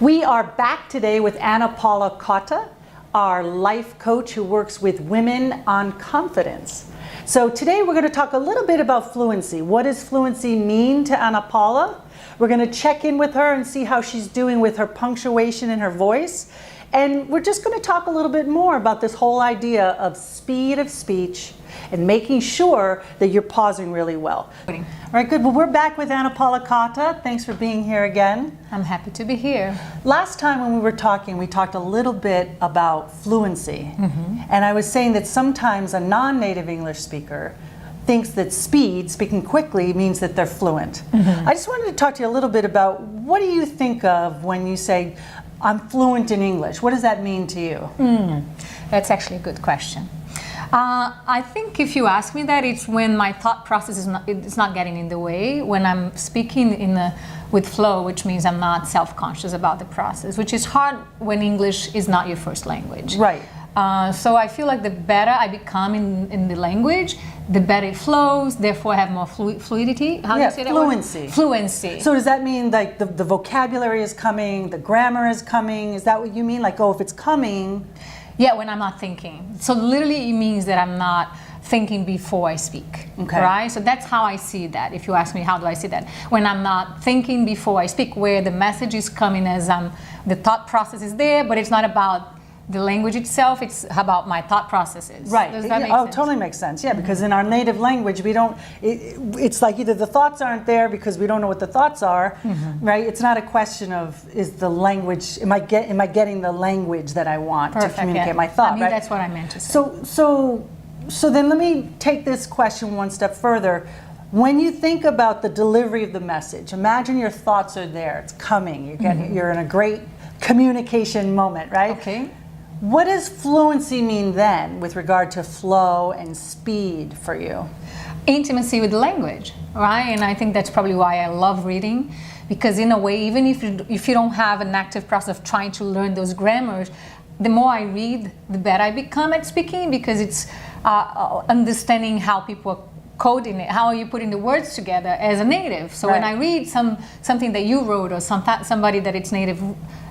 We are back today with Ana Paula Cotta, our life coach who works with women on confidence. So today we're going to talk a little bit about fluency. What does fluency mean to Ana Paula? We're going to check in with her and see how she's doing with her punctuation and her voice. And we're just going to talk a little bit more about this whole idea of speed of speech and making sure that you're pausing really well. All right, good. Well, we're back with Ana Paula Cotta. Thanks for being here again. I'm happy to be here. Last time when we were talking, we talked a little bit about fluency. And I was saying that sometimes a non-native English speaker thinks that speed, speaking quickly, means that they're fluent. I just wanted to talk to you a little bit about what do you think of when you say, I'm fluent in English? What does that mean to you? That's actually a good question. I think if you ask me that, it's when my thought process is not getting in the way, when I'm speaking with flow, which means I'm not self-conscious about the process, which is hard when English is not your first language. Right. So I feel like the better I become in the language, the better it flows, therefore I have more fluidity. How do you say that fluency. word? Fluency. So does that mean like the vocabulary is coming, the grammar is coming? Is that what you mean? Like, oh, if it's coming... Yeah, when I'm not thinking. So literally it means that I'm not thinking before I speak, okay. Right? So that's how I see that. If you ask me, how do I see that? When I'm not thinking before I speak, where the message is coming as the thought process is there, but it's not about the language itself, it's about my thought processes. Right. Does that make sense? sense? Totally makes sense. Yeah, because in our native language, we don't, it's like either the thoughts aren't there because we don't know what the thoughts are, right? It's not a question of, is the language, am I getting the language that I want to communicate my thought, I mean, right? that's what I meant to say. So then let me take this question one step further. When you think about the delivery of the message, imagine your thoughts are there, it's coming, you're in a great communication moment, right? Okay. What does fluency mean then with regard to flow and speed for you? Intimacy with the language, right? And I think that's probably why I love reading, because in a way, even if you don't have an active process of trying to learn those grammars, the more I read, the better I become at speaking, because it's understanding how people are coding it, how are you putting the words together as a native. So when I read something that you wrote or somebody that it's native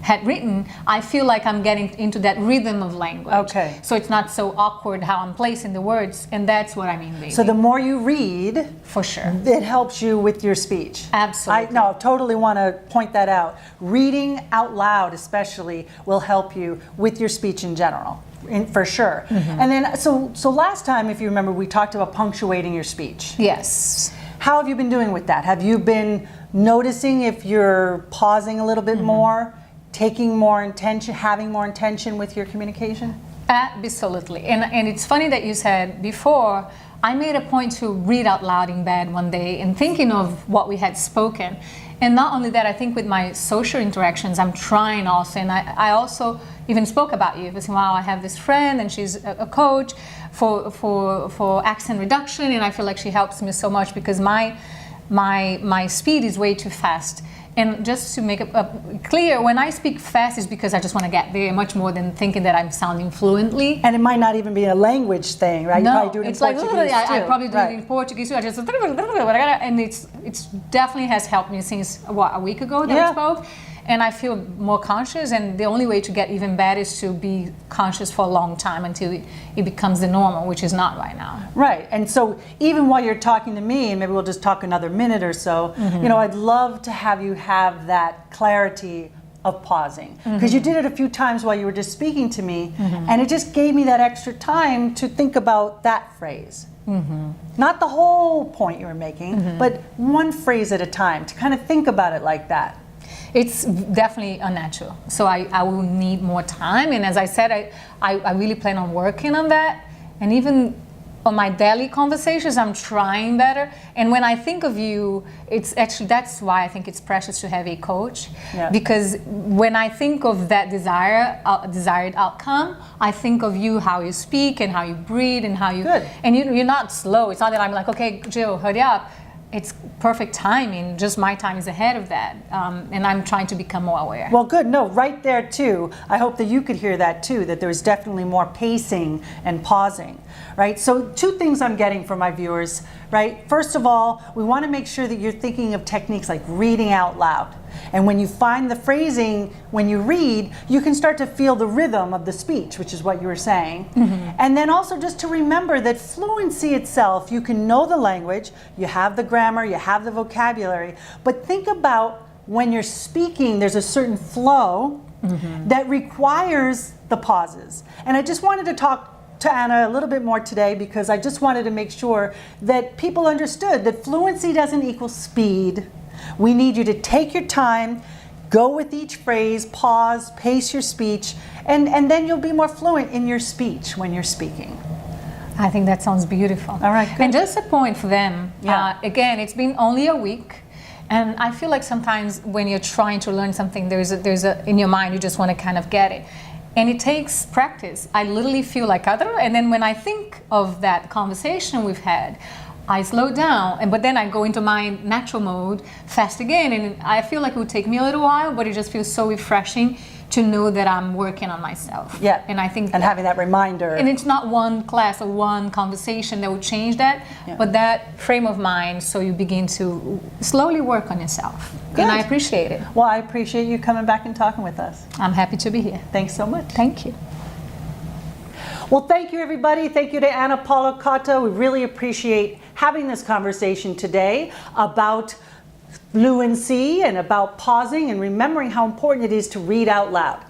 had written, I feel like I'm getting into that rhythm of language. Okay. So it's not so awkward how I'm placing the words, and that's what I mean, baby. So the more you read, for sure, it helps you with your speech. Absolutely. I totally want to point that out. Reading out loud especially will help you with your speech in general. For sure. And then, so last time, if you remember, we talked about punctuating your speech. Yes. How have you been doing with that? Have you been noticing if you're pausing a little bit more, taking more intention, having more intention with your communication? Absolutely. And it's funny that you said before, I made a point to read out loud in bed one day and thinking of what we had spoken. And not only that, I think with my social interactions, I'm trying also, and I also even spoke about you. I said, wow, I have this friend and she's a coach for accent reduction, and I feel like she helps me so much because my speed is way too fast. And just to make it clear, when I speak fast, it's because I just want to get there much more than thinking that I'm sounding fluently. And it might not even be a language thing, right? No, you probably do it in it's like Portuguese I too. probably do it in Portuguese too. I just and it's definitely has helped me since a week ago that I spoke. And I feel more conscious, and the only way to get even better is to be conscious for a long time until it becomes the normal, which is not right now. Right, and so even while you're talking to me, and maybe we'll just talk another minute or so, you know, I'd love to have you have that clarity of pausing. Because you did it a few times while you were just speaking to me, and it just gave me that extra time to think about that phrase. Not the whole point you were making, but one phrase at a time, to kind of think about it like that. It's definitely unnatural. So I will need more time. And as I said, I really plan on working on that. And even on my daily conversations, I'm trying better. And when I think of you, it's actually, that's why I think it's precious to have a coach. Because when I think of that desired outcome, I think of you, how you speak and how you breathe and how you... And you're not slow. It's not that I'm like, okay, Jill, hurry up. It's perfect timing, just my time is ahead of that, and I'm trying to become more aware. Well, good. No, right there too. I hope that you could hear that too, that there's definitely more pacing and pausing, right? So 2 things I'm getting from my viewers. right? First of all, we want to make sure that you're thinking of techniques like reading out loud. And when you find the phrasing, when you read, you can start to feel the rhythm of the speech, which is what you were saying. And then also just to remember that fluency itself, you can know the language, you have the grammar, you have the vocabulary, but think about when you're speaking, there's a certain flow that requires the pauses. And I just wanted to talk to Anna a little bit more today because I just wanted to make sure that people understood that fluency doesn't equal speed. We need you to take your time, go with each phrase, pause, pace your speech, and then you'll be more fluent in your speech when you're speaking. I think that sounds beautiful. All right, good. And just a point for them. Yeah. Again, it's been only a week. And I feel like sometimes when you're trying to learn something, there's a in your mind, you just want to kind of get it. And it takes practice. I literally feel like and then when I think of that conversation we've had, I slow down, but then I go into my natural mode, fast again, and I feel like it would take me a little while, but it just feels so refreshing to know that I'm working on myself. Yeah. And I think and having that reminder. And it's not one class or one conversation that will change that, but that frame of mind, so you begin to slowly work on yourself. Good. And I appreciate it. Well, I appreciate you coming back and talking with us. I'm happy to be here. Thanks so much. Thank you. Well, thank you, everybody. Thank you to Ana Paula Cotta. We really appreciate having this conversation today about fluency and about pausing and remembering how important it is to read out loud.